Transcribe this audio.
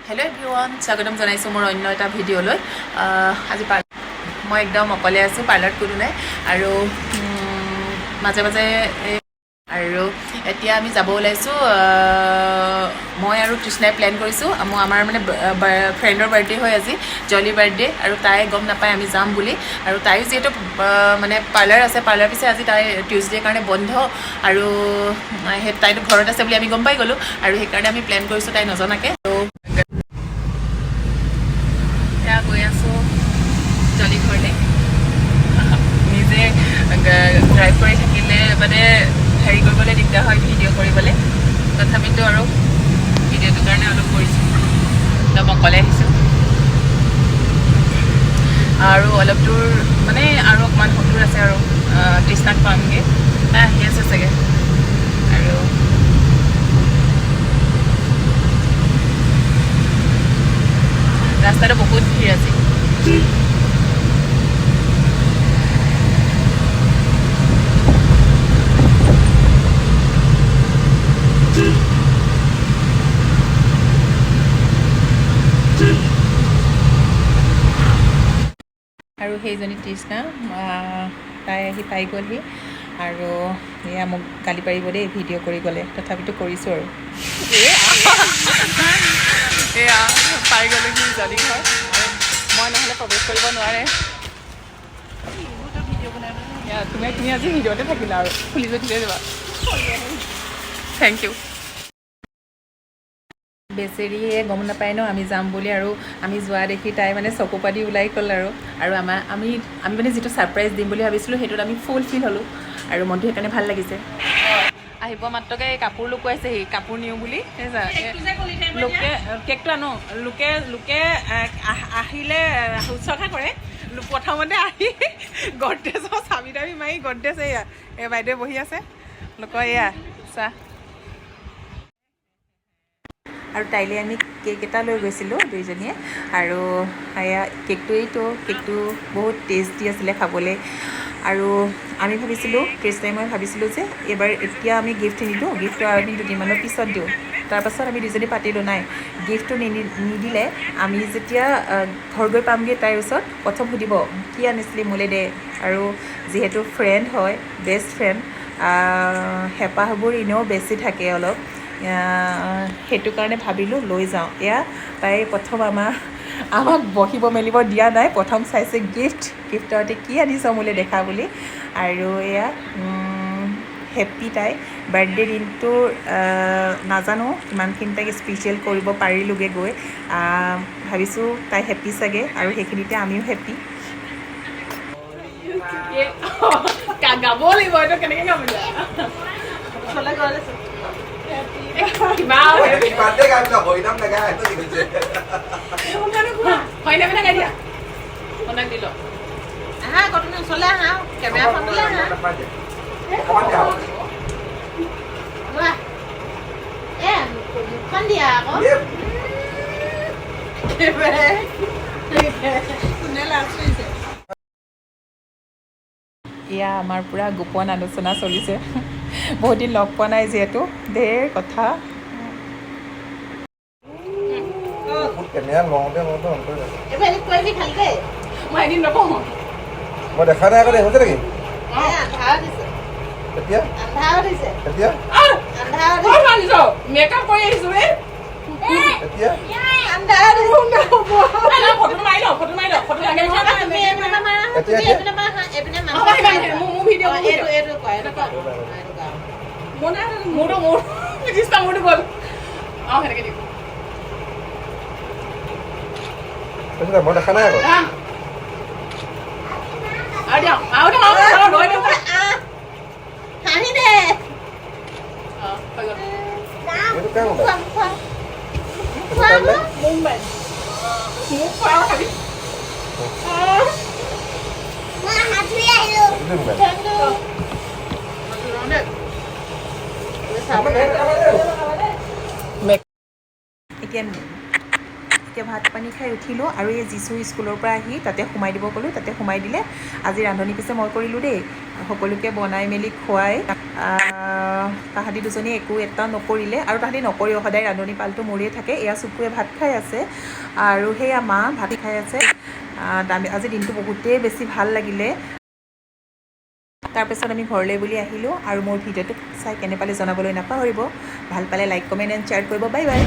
Hello everyone स्वागतम जनाइছোঁ মোৰ অন্য এটা ভিডিঅ'লৈ আজি মই একদম অকলে আছোঁ পাৰ্লাৰত কোনো নাই আৰু মাজে মাজে আৰু এতিয়া আমি যাব ওলাইছোঁ মই আৰু কৃষ্ণাই প্লেন কৰিছোঁ আমাৰ মানে ফ্ৰেণ্ডৰ বাৰ্থডে হয় আজি জলি বাৰ্থডে আৰু তাই গম নাপায় আমি যাম বুলি আৰু তাইও যিহেতু মানে পাৰ্লাৰ আছে পাৰ্লাৰ পিছে আজি তাই টিউজডে কাৰণে বন্ধ আৰু সেই তাইতো ঘৰত আছে বুলি আমি গম পাই গ'লোঁ আৰু সেইকাৰণে আমি প্লেন কৰিছোঁ তাই নজনাকৈ গৈ আছোঁ জলি ঘৰলৈ নিজে ড্ৰাইভ কৰি থাকিলে মানে হেৰি কৰিবলৈ দিগদাৰ হয় ভিডিঅ' কৰিবলৈ তথাপিতো আৰু ভিডিঅ'টোৰ কাৰণে অলপ কৰিছোঁ একদম অকলে আহিছোঁ আৰু অলপ দূৰ মানে আৰু অকণমান দূৰ আছে আৰু কৃষ্ণাক পামগৈ তাই আহি আছে চাগে আৰু ৰাস্তাটো বহুত ভিৰ আছে আৰু সেইজনী তৃষ্ণা তাই আহি পাই গ'লহি আৰু এয়া মোক গালি পাৰিব দেই ভিডিঅ' কৰি গ'লে তথাপিতো কৰিছোঁ আৰু এয়া পাই গ'লোহি জলি ঘৰ আৰু মই নহ'লে প্ৰৱেশ কৰিব নোৱাৰে তুমি আজি ভিডিঅ'তে থাকিলা আৰু খুলি থৈ যাবা থেংক ইউ বেচেৰিয়ে গম নাপায় ন আমি যাম বুলি আৰু আমি যোৱা দেখি তাই মানে চকু পাতি ওলাই গ'ল আৰু আমি মানে যিটো ছাৰপ্ৰাইজ দিম বুলি ভাবিছিলোঁ সেইটোত আমি ফুলফিল হ'লোঁ আৰু মনটো সেইকাৰণে ভাল লাগিছে আহিব মাত্ৰকে কাপোৰ লুকুৱাইছেহি কাপোৰ নিওঁ বুলি লোকে কেকটো আনো লোকে আহিলে শুশ্ৰূষা কৰে প্ৰথমতে আহি গড্ৰেজৰ চাবি তাবি মাৰি গড্ৰেজ এয়া এই বাইদেৱে বহি আছে লোকৰ এয়া চাহ আৰু তাইলৈ আমি কেক এটা লৈ গৈছিলোঁ দুইজনীয়ে আৰু এয়া কেকটো বহুত টেষ্টি আছিলে খাবলৈ আৰু আমি ভাবিছিলোঁ কৃষ্ণাই মই ভাবিছিলোঁ যে এতিয়া আমি গিফ্ট নিদিওঁ গিফ্টটো আমি দুদিনমানৰ পিছত দিওঁ তাৰপাছত আমি দুজনী পাতিলোঁ নাই গিফ্টটো নিদিলে আমি যেতিয়া ঘৰ গৈ পামগৈ তাইৰ ওচৰত প্ৰথম সুধিব কি আনিছিলি মোলৈ দে আৰু যিহেতু ফ্ৰেণ্ড হয় বেষ্ট ফ্ৰেণ্ড হেঁপাহবোৰ এনেও বেছি থাকে অলপ সেইটো কাৰণে ভাবিলোঁ লৈ যাওঁ এয়া তাই প্ৰথম আমাক বহিব মেলিব দিয়া নাই প্ৰথম চাইছে গিফ্টতে কি আনিছ মোলৈ দেখা বুলি আৰু এয়া হেপ্পী তাই বাৰ্থডে দিনটো নাজানো কিমানখিনি তাইক স্পেচিয়েল কৰিব পাৰিলোঁগৈ গৈ ভাবিছোঁ তাই হেপ্পী চাগে আৰু সেইখিনিতে আমিও হেপ্পী গাব লাগিব এইটো কেনেকৈ গাব এয়া আমাৰ পূৰা গোপন আলোচনা চলিছে বহুত দিন লগ পোৱা নাই যিহেতু ঢেৰ কথা মই এদিন নপঢ়োঁ মই দেখা নাই আগতে হৈছে নেকি মেকআপ কৰি আহিছোঁ মোৰটো গ'ল অঁ সেনেকৈ দিম মই দেখা নাই আকৌ এতিয়া ভাত পানী খাই উঠিলোঁ আৰু এই যিচু স্কুলৰ পৰা আহি তাতে সোমাই দিব ক'লোঁ, তাতে সোমাই দিলে। আজি ৰান্ধনি পিছে মই কৰিলোঁ দেই, সকলোকে বনাই মেলি খুৱাই। তাহাঁতি দুজনী একো এটা নকৰিলে, আৰু তাহাঁতি নকৰিও, সদায় ৰান্ধনি পালটো মোৰেই থাকে। এয়া চুকুৱে ভাত খাই আছে আৰু সেয়া মা ভাত খাই আছে। আজি দিনটো বহুতেই বেছি ভাল লাগিলে। তাৰপিছত আমি ঘৰলৈ বুলি আহিলোঁ আৰু মোৰ ভিডিঅ'টো চাই কেনে পালে জনাবলৈ নাপাহৰিব। ভাল পালে লাইক, কমেণ্ট এণ্ড শ্বেয়াৰ কৰিব। Bye bye.